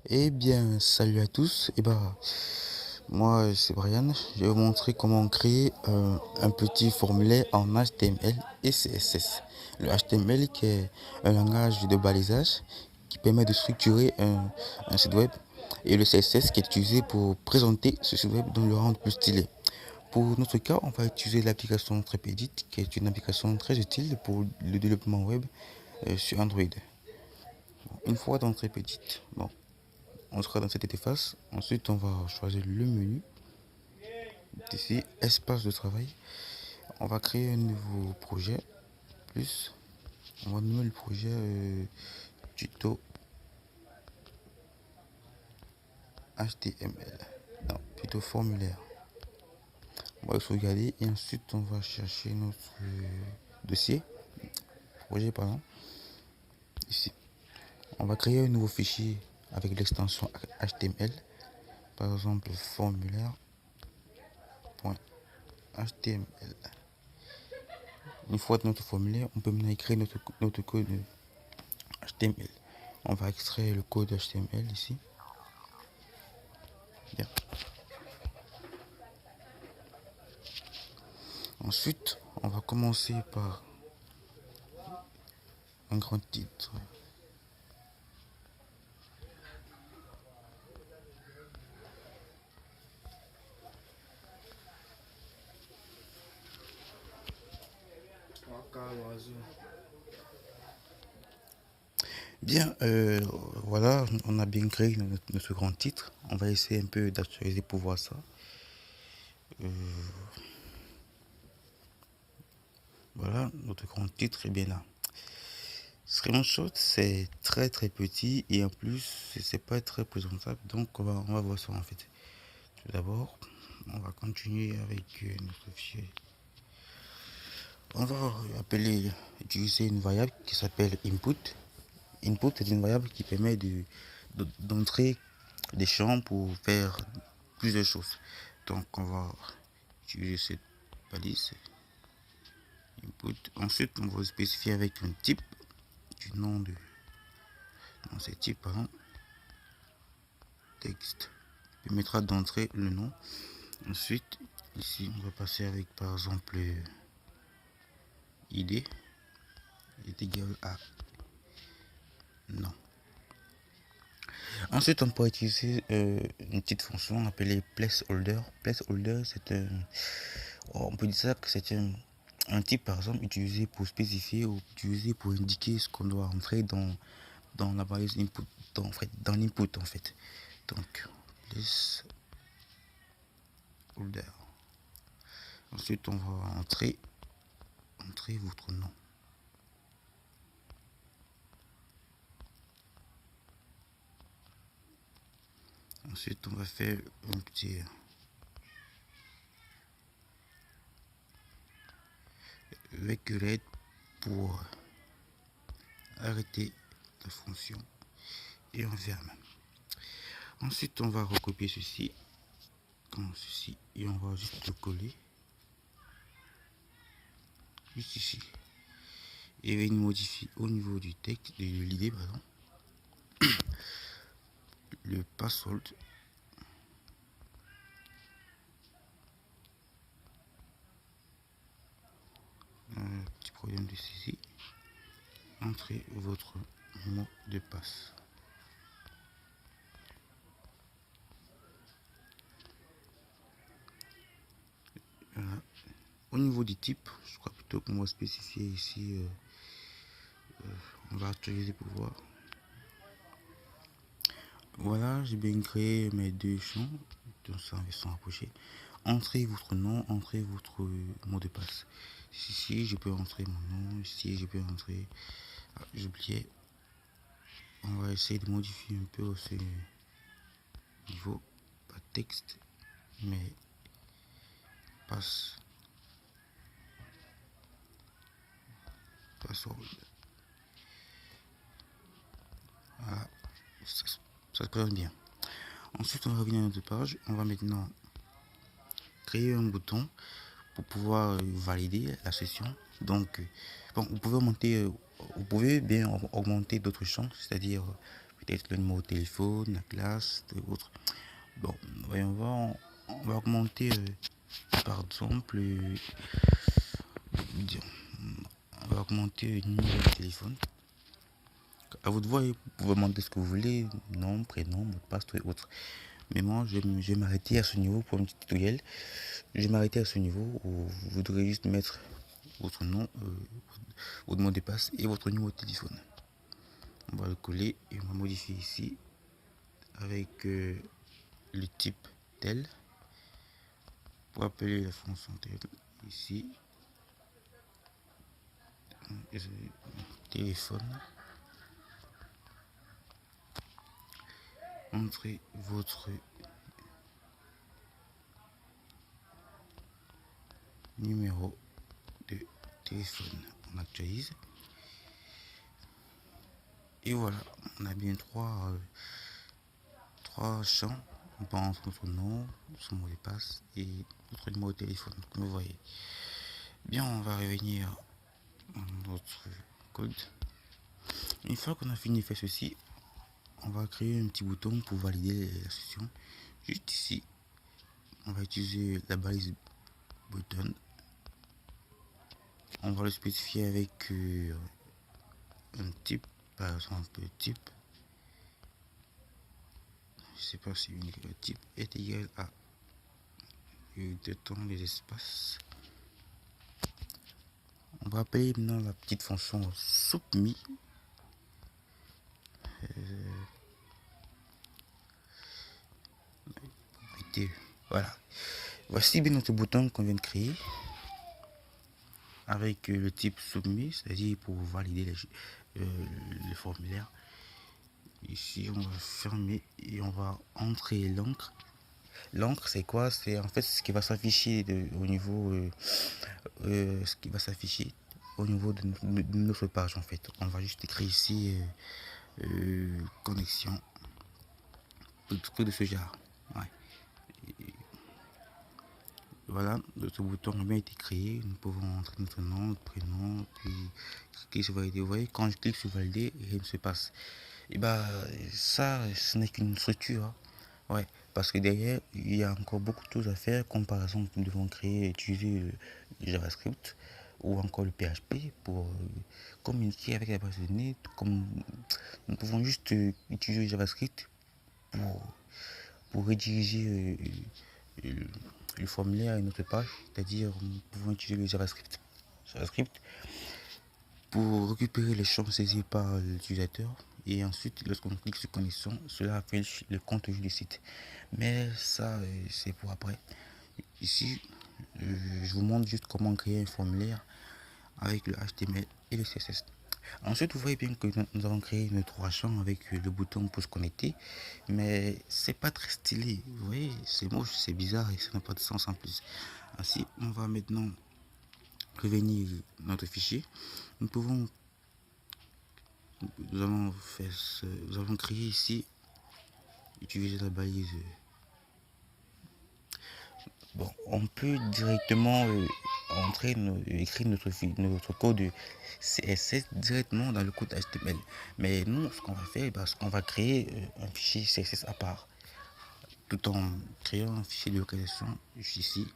Eh bien, salut à tous. Moi, c'est Brian. Je vais vous montrer comment créer un petit formulaire en HTML et CSS. Le HTML qui est un langage de balisage qui permet de structurer un site web et le CSS qui est utilisé pour présenter ce site web, donc le rendre plus stylé. Pour notre cas, on va utiliser l'application Trepedit qui est une application très utile pour le développement web sur Android. Une fois dans Trepedit, on sera dans cette interface. Ensuite, on va choisir le menu. Ici, espace de travail. On va créer un nouveau projet. Plus, on va nommer le projet tuto HTML. Non, plutôt formulaire. On va le sauvegarder et ensuite on va chercher notre dossier. Projet, pardon. Ici. On va créer un nouveau fichier avec l'extension HTML. Par exemple, formulaire.html. Une fois notre formulaire, on peut maintenant écrire notre code HTML. On va extraire le code HTML ici. Bien. Ensuite, on va commencer par un grand titre. Bien, voilà, on a bien créé notre grand titre. On va essayer un peu d'actualiser pour voir ça. Voilà, notre grand titre est bien là. Screenshot, c'est très petit et en plus, c'est pas très présentable. Donc, on va voir ça en fait. Tout d'abord, on va continuer avec notre fichier. On va utiliser une variable qui s'appelle input. Input est une variable qui permet d'entrer des champs pour faire plusieurs choses. Donc on va utiliser cette balise input. Ensuite on va spécifier avec un type du nom de ce type, par exemple texte permettra d'entrer le nom. Ensuite ici on va passer avec par exemple id est égal à non. Ensuite, on peut utiliser une petite fonction appelée placeholder. Placeholder, on peut dire ça que c'est un type, par exemple, utilisé pour spécifier ou utilisé pour indiquer ce qu'on doit entrer dans la balise input, dans l'input en fait. Donc, placeholder. Ensuite, on va entrer votre nom. Ensuite, on va faire un petit requête pour arrêter la fonction et on ferme. Ensuite, on va recopier ceci comme ceci et on va juste le coller juste ici et il modifie au niveau du texte de l'idée, par exemple, le password. Petit problème de saisie. Entrez votre mot de passe. Voilà. Au niveau du type, je crois plutôt qu'on va spécifier ici, on va actualiser pour voir. Voilà, j'ai bien créé mes deux champs, donc ça ils sont approchés. Entrez votre nom, entrez votre mot de passe. Ici, je peux entrer mon nom, ici, je peux entrer. Ah, j'oubliais. On va essayer de modifier un peu ce niveau, pas texte, mais passe. Password. Voilà, ça se présente bien. Ensuite, on va revenir à notre page. On va maintenant créer un bouton pour pouvoir valider la session. Donc, bon, vous pouvez bien augmenter d'autres champs, c'est-à-dire peut-être le numéro de téléphone, la classe, et autres. Bon, voyons, on va augmenter, par exemple, on va augmenter le numéro de téléphone. À vous de voir, vous pouvez demander ce que vous voulez, nom, prénom, mot de passe, et autres. Mais moi, je vais m'arrêter à ce niveau pour un petit tutoriel. Je vais m'arrêter à ce niveau où vous devrez juste mettre votre nom, votre mot de passe et votre numéro de téléphone. On va le coller et on va modifier ici avec le type tel pour appeler la fonction tel ici téléphone. Entrez votre numéro de téléphone. On actualise et voilà, on a bien trois champs. On peut entrer notre nom, son mot de passe et notre numéro de téléphone, comme vous voyez. Bien, on va revenir à notre code. Une fois qu'on a fini de faire ceci, on va créer un petit bouton pour valider la session. Juste ici, on va utiliser la balise button. On va le spécifier avec un type, par exemple type. Je sais pas si le type est égal à de temps les espaces. On va appeler maintenant la petite fonction submit. Voilà. Voici bien notre bouton qu'on vient de créer avec le type submit, c'est-à-dire pour valider le formulaire. Ici, on va fermer et on va entrer l'encre. L'encre, c'est quoi? C'est en fait ce qui va s'afficher au niveau, ce qui va s'afficher au niveau de notre page. En fait, on va juste écrire ici connexion, tout de ce genre. Ouais. Voilà, notre bouton a bien été créé. Nous pouvons entrer notre nom, notre prénom, puis cliquer sur valider. Vous voyez, quand je clique sur valider, rien ne se passe. Et bah, ça, ce n'est qu'une structure. Hein. Ouais, parce que derrière, il y a encore beaucoup de choses à faire, comme par exemple, nous devons créer, utiliser le JavaScript ou encore le PHP pour communiquer avec la base de données. Comme nous pouvons juste utiliser le JavaScript pour rediriger le formulaire à une autre page, c'est-à-dire nous pouvons utiliser le JavaScript pour récupérer les champs saisis par l'utilisateur et ensuite lorsqu'on clique sur connexion, cela affiche le contenu du site. Mais ça c'est pour après. Ici je vous montre juste comment créer un formulaire avec le HTML et le CSS. Ensuite, vous voyez bien que nous avons créé nos trois champs avec le bouton pour se connecter, mais c'est pas très stylé. Vous voyez, c'est moche, c'est bizarre et ça n'a pas de sens en plus. Ainsi, on va maintenant revenir notre fichier. Nous pouvons, nous allons créer ici, utiliser la balise. Bon, on peut directement écrire notre code CSS directement dans le code HTML. Mais nous, ce qu'on va faire, c'est qu'on va créer un fichier CSS à part, tout en créant un fichier de localisation juste ici.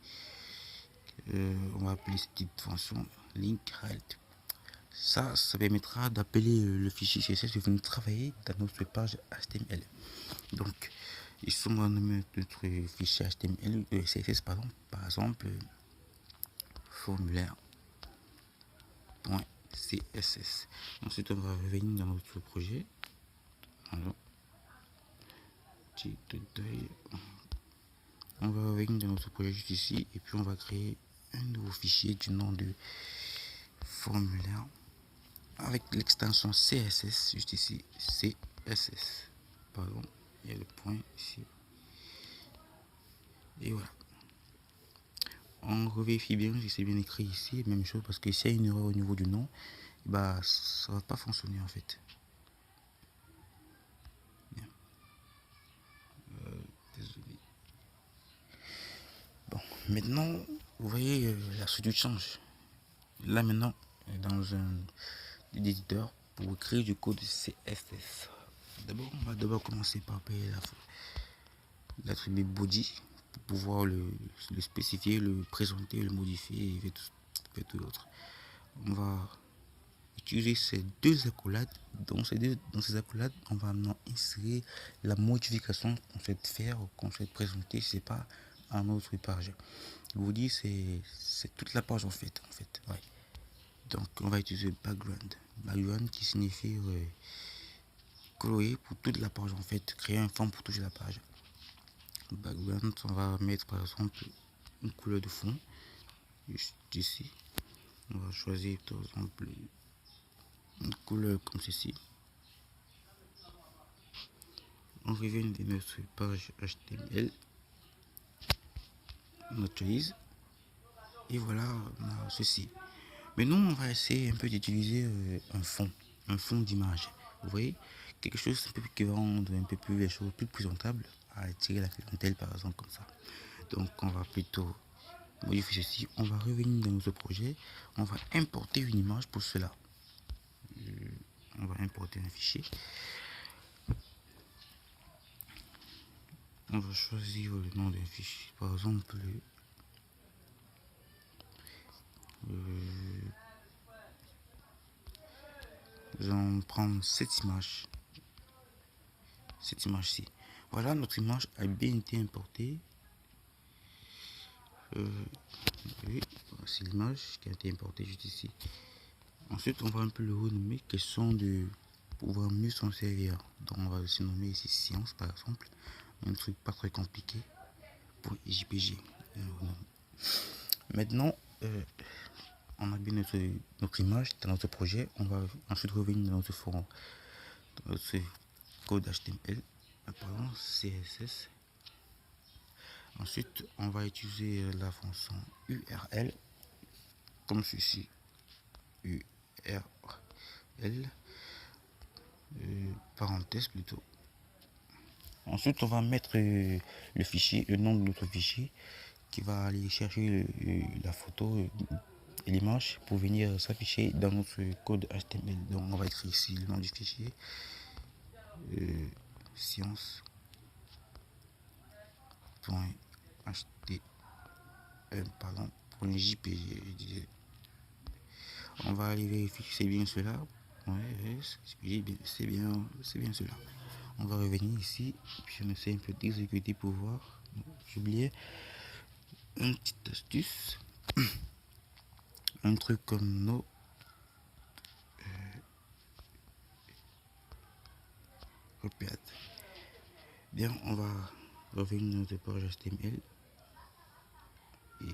On va appeler cette petite fonction link halt. Ça permettra d'appeler le fichier CSS et de venir travailler dans notre page HTML. Donc, ici, on va nommer notre fichier HTML, CSS, pardon, par exemple, formulaire.css. Ensuite, on va revenir dans notre projet. Alors, on va revenir dans notre projet juste ici et puis on va créer un nouveau fichier du nom de formulaire avec l'extension CSS juste ici, CSS. Pardon, il y a le point ici. Et voilà. On revérifie bien si c'est bien écrit ici, même chose parce que s'il y a une erreur au niveau du nom, bah ça va pas fonctionner en fait. Désolé. Bon, maintenant, vous voyez la structure change. Là maintenant, dans un éditeur pour créer du code CSS. D'abord, on va d'abord commencer par payer l'attribut body pour pouvoir le spécifier, le présenter, le modifier et faire tout l'autre. On va utiliser ces deux accolades. Dans ces accolades, on va maintenant insérer la modification qu'on souhaite faire ou qu'on souhaite présenter. C'est pas un autre page. Je vous dis, c'est toute la page en fait. Ouais. Donc, on va utiliser background. Background qui signifie colorier pour toute la page en fait, créer un fond pour toute la page. Background, on va mettre par exemple une couleur de fond, juste ici. On va choisir par exemple une couleur comme ceci. On revient de notre page HTML, on actualise et voilà, on a ceci. Maintenant, on va essayer un peu d'utiliser un fond d'image. Vous voyez, quelque chose un peu qui va rendre un peu plus les choses plus présentables, à attirer la clientèle par exemple comme ça. Donc, on va plutôt modifier ceci. On va revenir dans notre projet. On va importer une image pour cela. On va importer un fichier. On va choisir le nom d'un fichier. Par exemple, j'en prends cette image. Cette image-ci. Voilà, notre image a bien été importée. Oui, c'est l'image qui a été importée juste ici. Ensuite, on va un peu le renommer, question de pouvoir mieux s'en servir. Donc, on va aussi nommer ici science par exemple. Un truc pas très compliqué pour JPG. Maintenant, on a bien notre image dans notre projet. On va ensuite revenir dans notre forum, dans notre code HTML, pardon, CSS. Ensuite, on va utiliser la fonction URL comme ceci. URL, parenthèse plutôt. Ensuite, on va mettre le fichier, le nom de notre fichier qui va aller chercher la photo et l'image pour venir s'afficher dans notre code HTML. Donc, on va écrire ici le nom du fichier science.html, pardon, .jpg. On va aller vérifier si c'est bien cela. Ouais, c'est bien cela. On va revenir ici, puis on essaie un peu d'exécuter pour voir. J'ai oublié une petite astuce, un truc comme nos repères. Bien, on va revenir dans notre page HTML et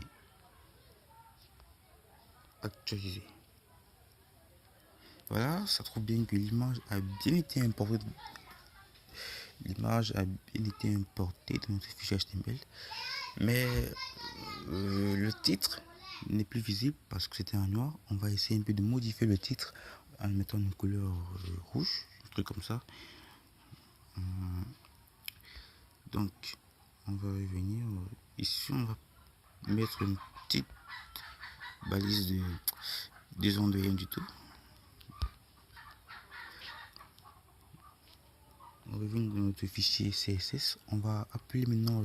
actualiser. Voilà, ça trouve bien que l'image a bien été importée. L'image a bien été importée dans notre fichier HTML, mais le titre n'est plus visible parce que c'était en noir. On va essayer un peu de modifier le titre en mettant une couleur rouge, un truc comme ça. Donc, on va revenir ici. On va mettre une petite balise de disons de rien du tout. On revient dans notre fichier CSS. On va appeler maintenant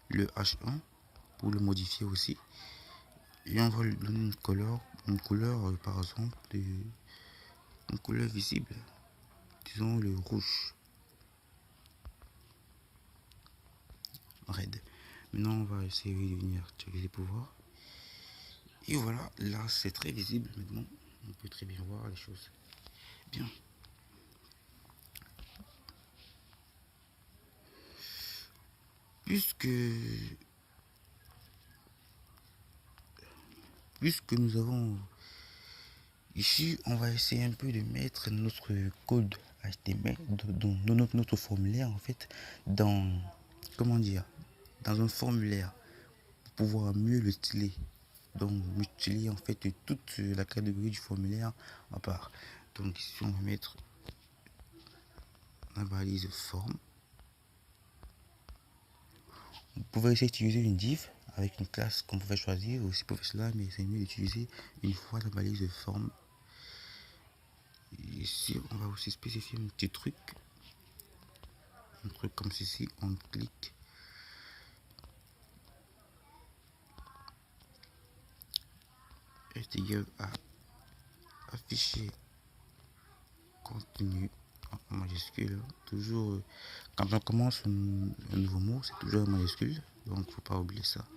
le H1 pour le modifier aussi. Et on va lui donner une couleur par exemple, une couleur visible, disons le rouge, red. Maintenant on va essayer de venir checker les pouvoirs. Et voilà, là c'est très visible maintenant. On peut très bien voir les choses. Bien. Puisque nous avons ici, on va essayer un peu de mettre notre code HTML, notre formulaire en fait, dans, comment dire, dans un formulaire pour pouvoir mieux le styler. Donc, styler en fait toute la catégorie du formulaire à part. Donc, ici, on va mettre la balise forme. Vous pouvez essayer d'utiliser une div avec une classe qu'on pouvait choisir aussi pour faire cela, mais c'est mieux d'utiliser une fois la balise de forme. Ici, on va aussi spécifier un petit truc. un truc comme ceci, on clique. Est égal à afficher contenu en majuscule. Toujours quand on commence un nouveau mot, c'est toujours en majuscule, donc faut pas oublier ça.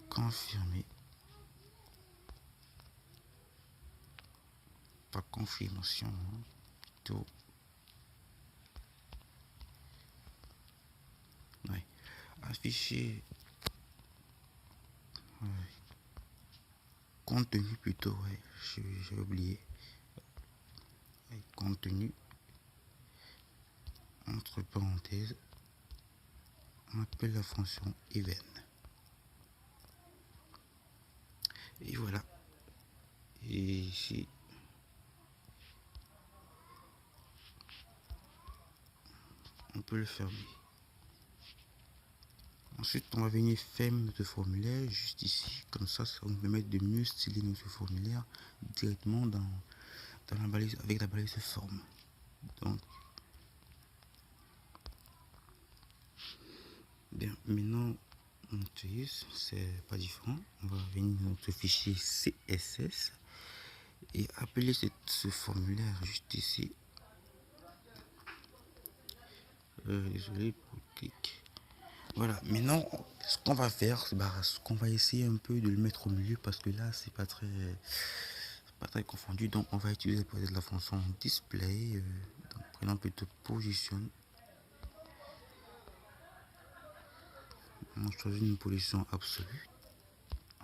Confirmer. Pas confirmation, hein, plutôt. Ouais. Afficher ouais. Contenu plutôt, ouais, j'ai oublié. Ouais, contenu entre parenthèses, on appelle la fonction even. Et voilà. Et ici, on peut le fermer. Ensuite, on va venir fermer notre formulaire juste ici. Comme ça va nous permettre de mieux styler notre formulaire directement dans la balise, avec la balise forme. Donc, bien, maintenant, on utilise, c'est pas différent. On va venir dans notre fichier CSS et appeler ce formulaire juste ici. Désolé pour le clic. Voilà, maintenant ce qu'on va faire, c'est qu'on va essayer un peu de le mettre au milieu parce que là c'est pas très confondu. Donc on va utiliser peut-être la fonction display, donc prenons plutôt position. On choisit une position absolue.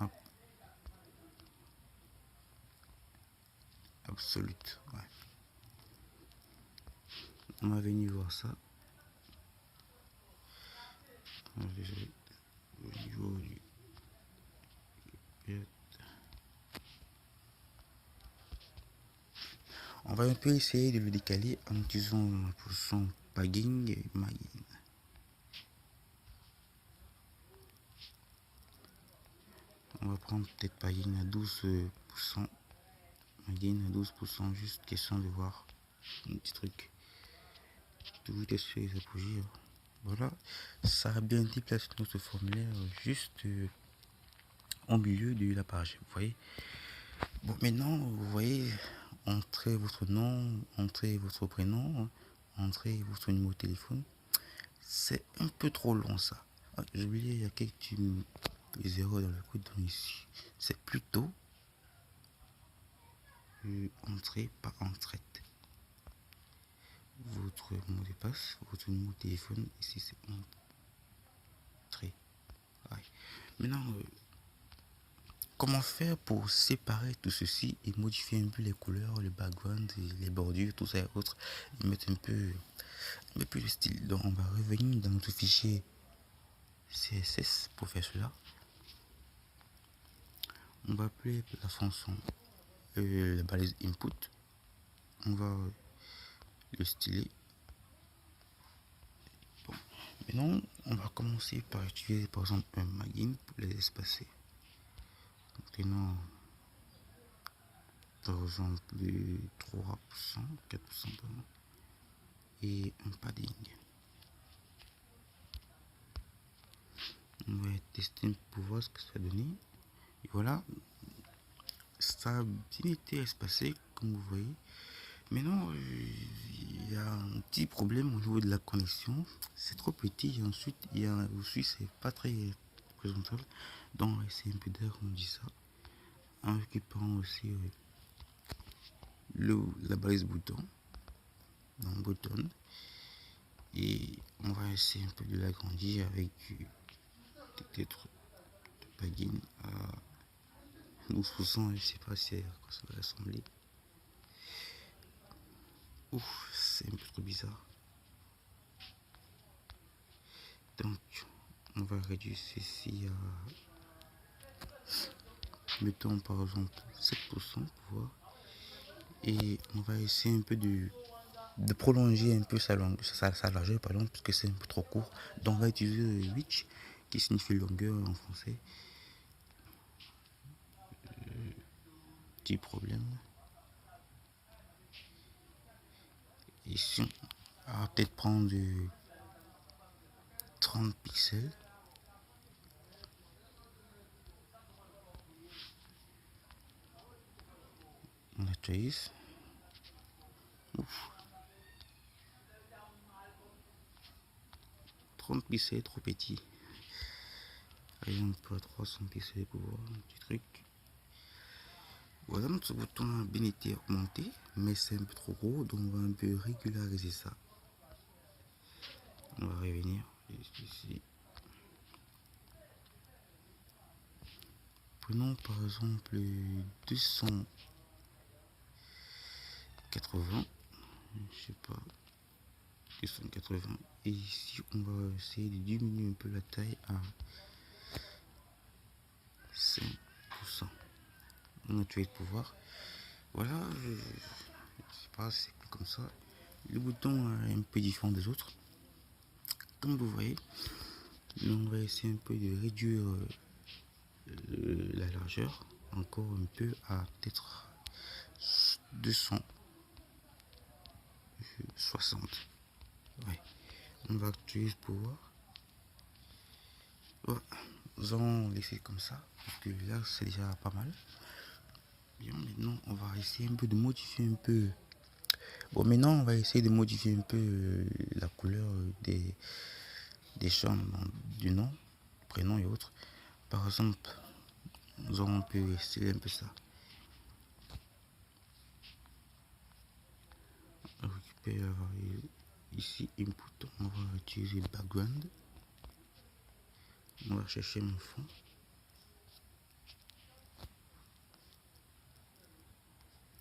Hop. Absolute, ouais. On va venir voir ça. Désolé, au niveau du on va un peu essayer de le décaler en utilisant la position padding et margin. On va prendre peut-être padding à 12%, margin à 12%, juste question de voir un petit truc. Toujours tester les apogées. Voilà, ça a bien déplacé notre formulaire juste au milieu de la page. Vous voyez. Bon, maintenant, vous voyez, entrez votre nom, entrez votre prénom, entrez votre numéro de téléphone. C'est un peu trop long ça. Ah, j'ai oublié, il y a quelques erreurs dans le code. Donc ici, c'est plutôt entrée par entrée. Votre mot de passe, votre numéro de téléphone, ici c'est entrée. Ouais. Maintenant, comment faire pour séparer tout ceci et modifier un peu les couleurs, le background, les bordures, tout ça et autres, et mettre un peu de style. Donc on va revenir dans notre fichier CSS pour faire cela. On va appeler la fonction la balise input. On va le styler. Bon. Maintenant, on va commencer par utiliser par exemple un margin pour les espacer. Maintenant, par exemple 3%, 4%, pardon, et un padding. On va tester pour voir ce que ça va donner. Et voilà, ça a bien été espacé comme vous voyez. Maintenant, il y a un petit problème au niveau de la connexion. C'est trop petit et ensuite il y a aussi c'est pas très présentable. Donc on va essayer un peu d'arrondir ça en récupérant aussi la balise bouton dans button et on va essayer un peu de l'agrandir avec peut-être plugin à 12%. Je sais pas si ça va ressembler. Ouf, c'est un peu trop bizarre. Donc on va réduire ceci à, mettons par exemple 7% pour voir. Et on va essayer un peu de prolonger un peu sa largeur, pardon, parce que c'est un peu trop court. Donc on va utiliser width qui signifie longueur en français. Petit problème. Ici, On va peut-être prendre du 30 pixels. On actualise. Ouf. 30 pixels, trop petit. Allez, on peut à 300 pixels pour voir un petit truc. Voilà, notre bouton a bien été augmenté, mais c'est un peu trop gros, donc on va un peu régulariser ça. On va revenir ici. Prenons par exemple 280, je sais pas, 280, et ici on va essayer de diminuer un peu la taille à 5%. On a tué le pouvoir. Voilà, je sais pas, c'est plus comme ça. Le bouton est un peu différent des autres. Comme vous voyez, on va essayer un peu de réduire la largeur encore un peu à peut-être 260. Ouais. On va actualiser le pouvoir. Voilà. Nous allons laisser comme ça parce que là c'est déjà pas mal. Bien, maintenant on va essayer un peu de modifier un peu. Bon, maintenant on va essayer de modifier un peu la couleur des champs du nom, prénom et autres. Par exemple, nous allons un peu essayer un peu ça. On récupère ici input, on va utiliser le background. On va chercher mon fond.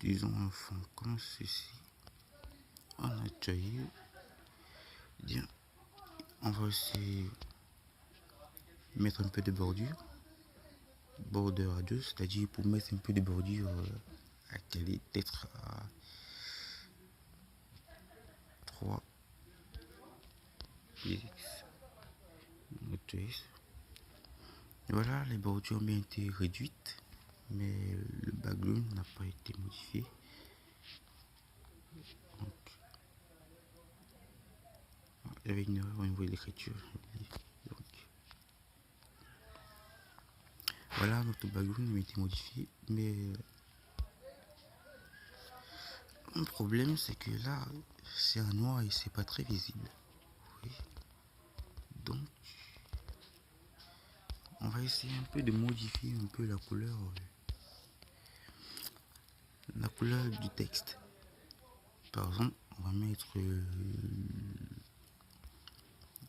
Disons un fond comme ceci. On a taillé. Bien. On va aussi mettre un peu de bordure. Bordure à 2, c'est-à-dire pour mettre un peu de bordure à caler peut-être à 3 px. Voilà, les bordures ont bien été réduites, mais le background n'a pas été modifié. J'avais une erreur au niveau de l'écriture. Voilà, notre background a été modifié, mais le problème c'est que là, c'est un noir et c'est pas très visible. Oui. Donc, on va essayer un peu de modifier un peu la couleur du texte. Par exemple, on va mettre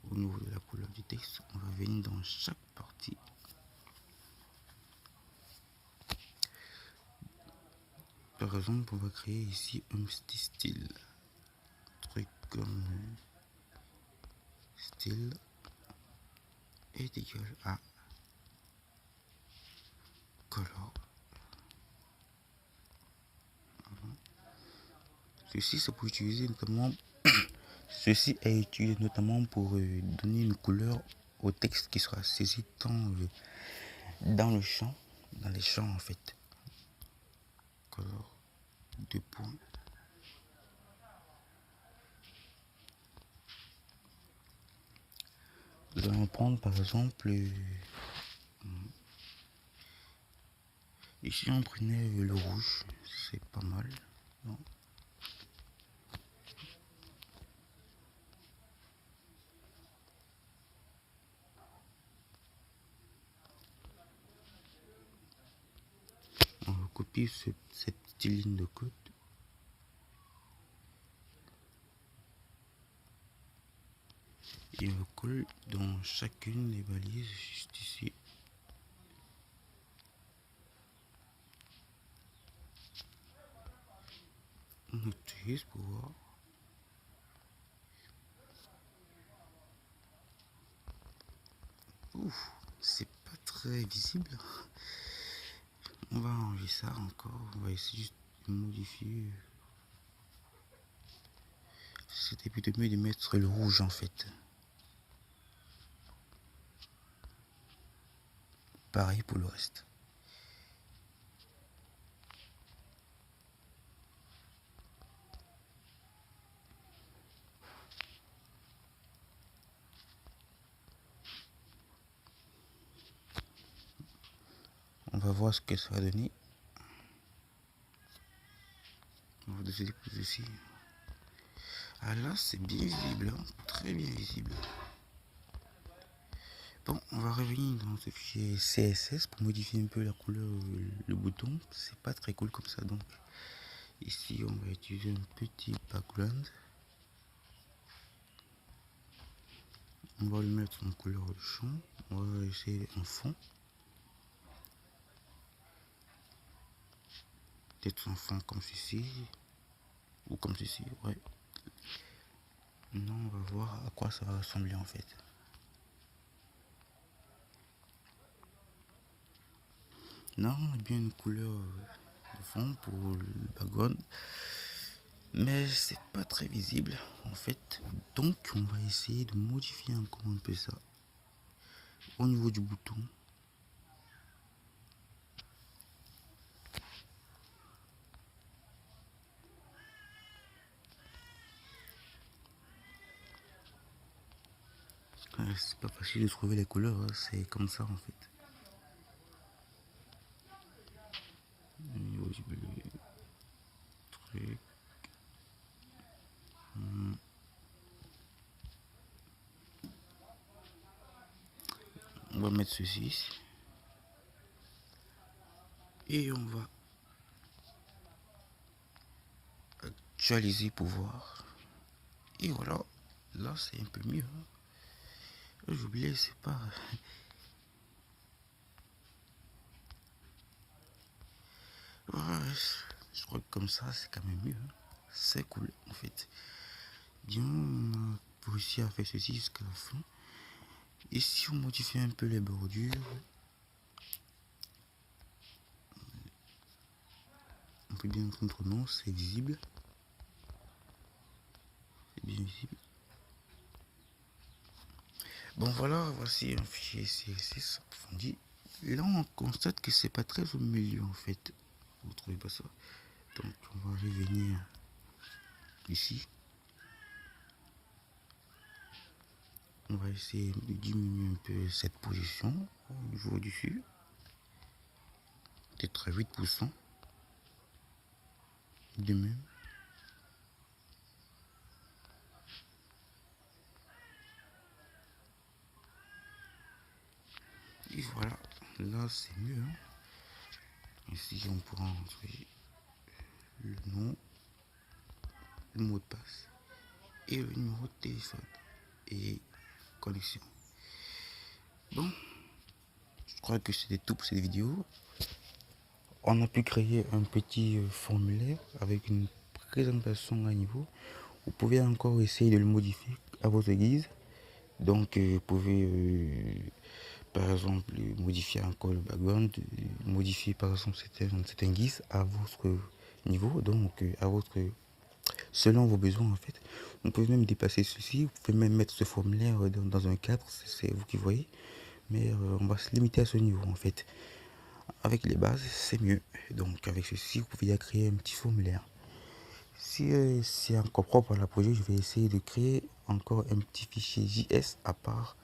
au niveau de la couleur du texte, on va venir dans chaque partie. Par exemple, on va créer ici un petit style. Truc comme style est égal à color. Ceci, c'est pour utiliser notamment. Ceci est utilisé notamment pour donner une couleur au texte qui sera saisi dans le champ, dans les champs en fait. Color, 2 points. Nous allons prendre par exemple ici on prenait le rouge, c'est pas mal. Non. On va copier cette petite ligne de code. Et on colle dans chacune des balises juste ici. On utilise pour voir. Ouf, c'est pas très visible. On va enlever ça encore. On va essayer juste de modifier. C'était plutôt mieux de mettre le rouge en fait. Pareil pour le reste. On va voir ce que ça va donner. On va décider plus ici. Ah là, c'est bien visible, hein, très bien visible. Bon, on va revenir dans ce fichier CSS pour modifier un peu la couleur, le bouton. C'est pas très cool comme ça, donc ici on va utiliser un petit background. On va lui mettre en couleur de champ. On va essayer un fond. Peut-être un fond comme ceci. Ou comme ceci, ouais. Non, on va voir à quoi ça va ressembler en fait. Non, on a bien une couleur de fond pour le background. Mais c'est pas très visible en fait. Donc on va essayer de modifier encore un peu ça. Au niveau du bouton. C'est pas facile de trouver les couleurs, hein. C'est comme ça en fait. Au niveau du bleu, truc. On va mettre ceci ici. Et on va actualiser pour voir. Et voilà, là c'est un peu mieux. J'ai oublié, c'est pas. Ouais, je crois que comme ça c'est quand même mieux. C'est cool en fait. Bien, on a réussi à faire ceci jusqu'à la fin. Et si on modifie un peu les bordures, on peut bien entendre non, c'est visible. C'est bien visible. Bon voilà, voici un fichier CSS approfondi. Là on constate que c'est pas très au milieu en fait. Vous trouvez pas ça? Donc on va revenir ici. On va essayer de diminuer un peu cette position au niveau du dessus. Peut-être à 8%. De même. Et voilà, là c'est mieux. Hein. Ici on pourra entrer le nom, le mot de passe et le numéro de téléphone et connexion. Bon, je crois que c'était tout pour cette vidéo. On a pu créer un petit formulaire avec une présentation à niveau. Vous pouvez encore essayer de le modifier à votre guise. Donc vous pouvez par exemple modifier encore le background, modifier par exemple certains guise à votre niveau, donc à votre selon vos besoins en fait. Vous pouvez même dépasser ceci, vous pouvez même mettre ce formulaire dans un cadre, c'est vous qui voyez, mais on va se limiter à ce niveau en fait. Avec les bases c'est mieux, donc avec ceci vous pouvez créer un petit formulaire. Si c'est encore propre à la projet, je vais essayer de créer encore un petit fichier JS à part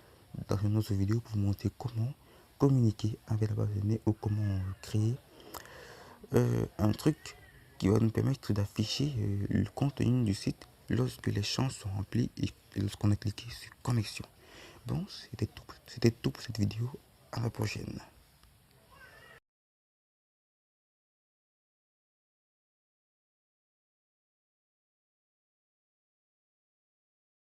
dans une autre vidéo pour vous montrer comment communiquer avec la base de données ou comment créer un truc qui va nous permettre d'afficher le contenu du site lorsque les champs sont remplis et lorsqu'on a cliqué sur connexion. Bon, c'était tout pour cette vidéo. À la prochaine.